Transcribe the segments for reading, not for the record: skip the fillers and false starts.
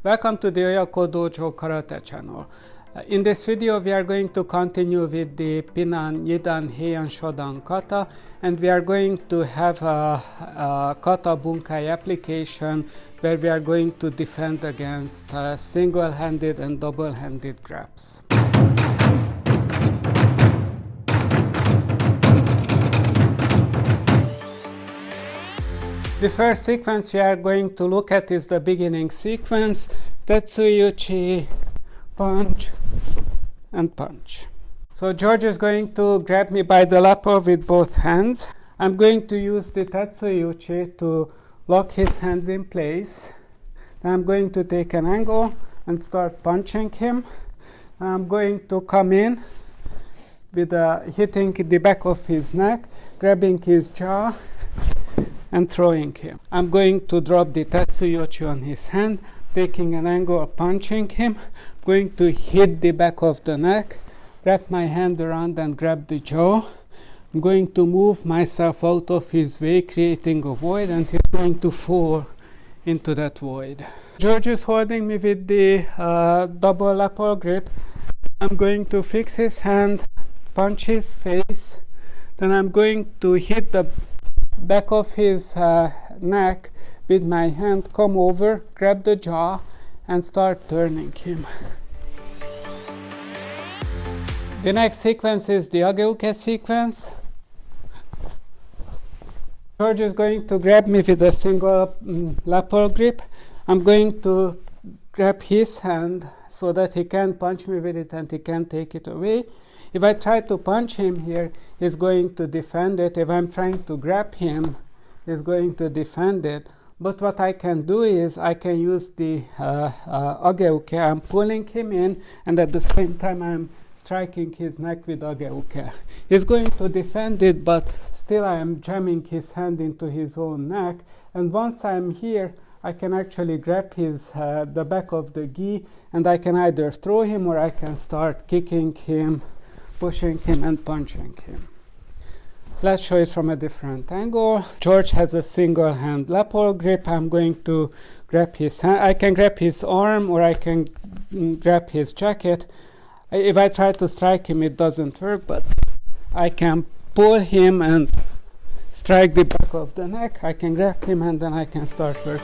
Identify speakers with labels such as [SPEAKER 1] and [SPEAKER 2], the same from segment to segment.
[SPEAKER 1] Welcome to the Oyako Dojo Karate channel. In this video we are going to continue with the Pinan Nidan Heian Shodan kata, and we are going to have a kata bunkai application where we are going to defend against single-handed and double-handed grabs. The first sequence we are going to look at is the beginning sequence, Tetsuyuchi, punch and punch. So George is going to grab me by the lapel with both hands. I'm going to use the Tetsuyuchi to lock his hands in place. Then I'm going to take an angle and start punching him. I'm going to come in with hitting the back of his neck, grabbing his jaw and throwing him. I'm going to drop the Tetsuyuchi on his hand, taking an angle, punching him, going to hit the back of the neck, wrap my hand around and grab the jaw. I'm going to move myself out of his way, creating a void, and he's going to fall into that void. George is holding me with the double lapel grip. I'm going to fix his hand, punch his face, then I'm going to hit the back of his neck with my hand, come over, grab the jaw and start turning him. The next sequence is the Ageuke Sequence. George is going to grab me with a single lapel grip. I'm going to grab his hand so that he can punch me with it and he can take it away. If I try to punch him here, he's going to defend it. If I'm trying to grab him, he's going to defend it. But what I can do is I can use the Ageuke. I'm pulling him in, and at the same time I'm striking his neck with Ageuke. He's going to defend it, but still I am jamming his hand into his own neck. And once I'm here, I can actually grab his the back of the gi, and I can either throw him or I can start kicking him, pushing him and punching him. Let's show it from a different angle. George has a single hand lapel grip. I'm going to grab his hand. I can grab his arm or I can grab his jacket. If I try to strike him, it doesn't work, but I can pull him and strike the back of the neck. I can grab him and then I can start work.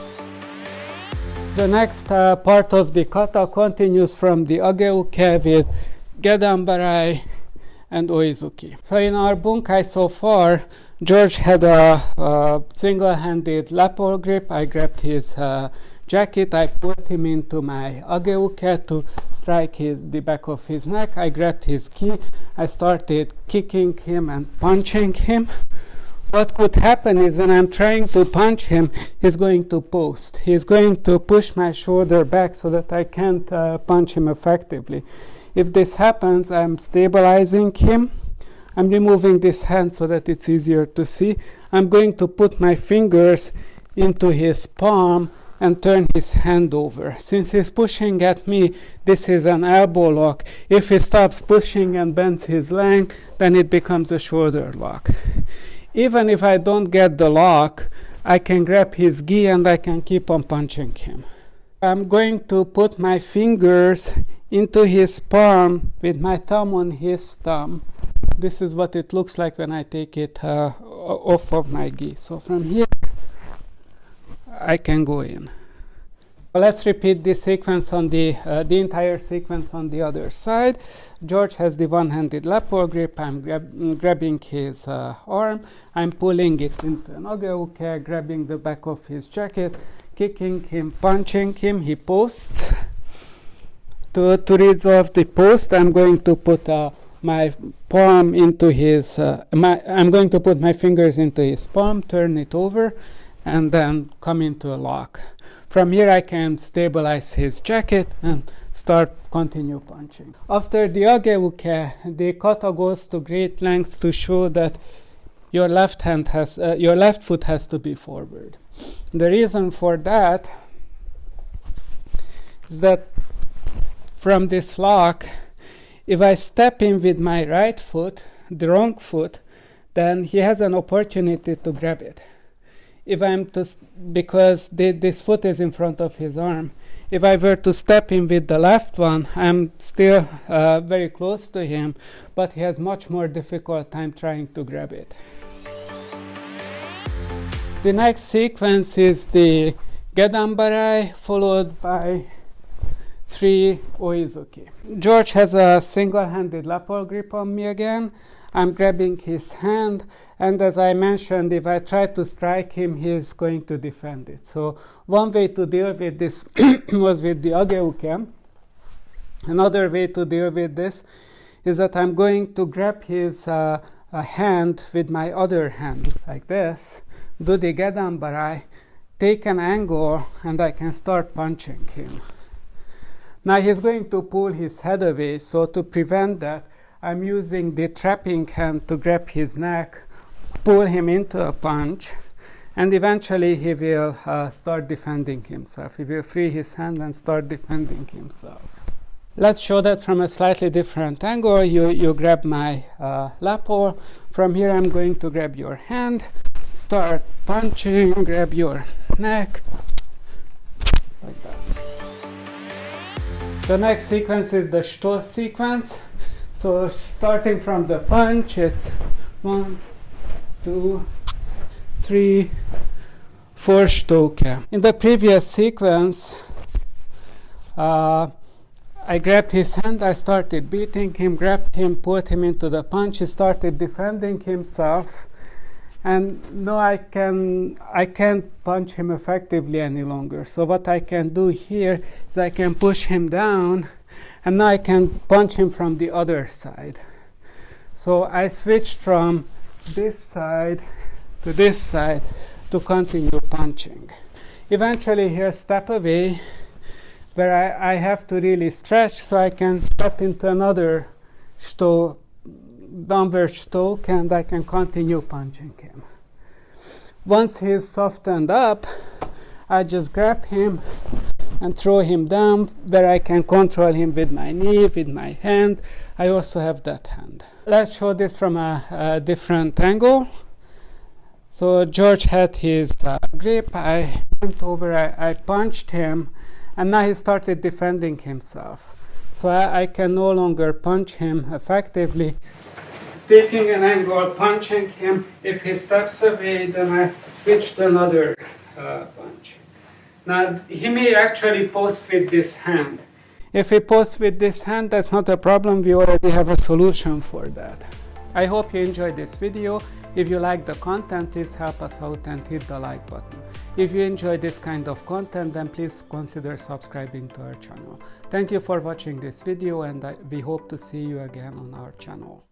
[SPEAKER 1] The next part of the kata continues from the Ageuke with Gedanbarai and Oizuki. So in our bunkai so far, George had a single-handed lapel grip. I grabbed his jacket. I put him into my Ageuke to strike the back of his neck. I grabbed his gi. I started kicking him and punching him. What could happen is when I'm trying to punch him, he's going to post. He's going to push my shoulder back so that I can't punch him effectively. If this happens, I'm stabilizing him. I'm removing this hand so that it's easier to see. I'm going to put my fingers into his palm and turn his hand over. Since he's pushing at me, this is an elbow lock. If he stops pushing and bends his leg, then it becomes a shoulder lock. Even if I don't get the lock, I can grab his gi and I can keep on punching him. I'm going to put my fingers into his palm with my thumb on his thumb. This is what it looks like when I take it off of my gi. So from here, I can go in. Let's repeat this sequence on the entire sequence on the other side. George has the one-handed lapel grip. I'm grabbing his arm. I'm pulling it into an Ageuke, grabbing the back of his jacket, kicking him, punching him. He posts. To resolve the post, I'm going to put my palm into his. I'm going to put my fingers into his palm, turn it over, and then come into a lock. From here, I can stabilize his jacket and continue punching. After the Ageuke, the kata goes to great length to show that your left foot has to be forward. The reason for that is that from this lock, if I step in with my right foot, the wrong foot, then he has an opportunity to grab it. If I'm to, because this foot is in front of his arm, if I were to step in with the left one, I'm still very close to him, but he has much more difficult time trying to grab it. The next sequence is the Gedanbarai followed by 3 Oizuki. George has a single-handed lapel grip on me again. I'm grabbing his hand, and as I mentioned, if I try to strike him, he is going to defend it. So one way to deal with this was with the Ageuke. Another way to deal with this is that I'm going to grab his hand with my other hand, like this, do the Gedanbarai, take an angle, and I can start punching him. Now he's going to pull his head away, so to prevent that, I'm using the trapping hand to grab his neck, pull him into a punch, and eventually he will start defending himself. He will free his hand and start defending himself. Let's show that from a slightly different angle. You grab my lapel. From here I'm going to grab your hand, start punching, grab your neck, like that. The next sequence is the Shuto sequence. So starting from the punch, it's 1, 2, 3, 4 Shutoke. In the previous sequence, I grabbed his hand, I started beating him, grabbed him, pulled him into the punch, he started defending himself. And now I can't punch him effectively any longer. So what I can do here is I can push him down, and now I can punch him from the other side. So I switched from this side to continue punching. Eventually here step away, where I have to really stretch so I can step into another downward stroke, and I can continue punching him. Once he's softened up, I just grab him and throw him down, where I can control him with my knee, with my hand. I also have that hand. Let's show this from a different angle. So George had his grip, I went over, I punched him, and now he started defending himself. So I can no longer punch him effectively. Taking an angle, punching him. If he steps away, then I switch to another punch. Now, he may actually post with this hand. If he posts with this hand, that's not a problem. We already have a solution for that. I hope you enjoyed this video. If you like the content, please help us out and hit the like button. If you enjoy this kind of content, then please consider subscribing to our channel. Thank you for watching this video, and we hope to see you again on our channel.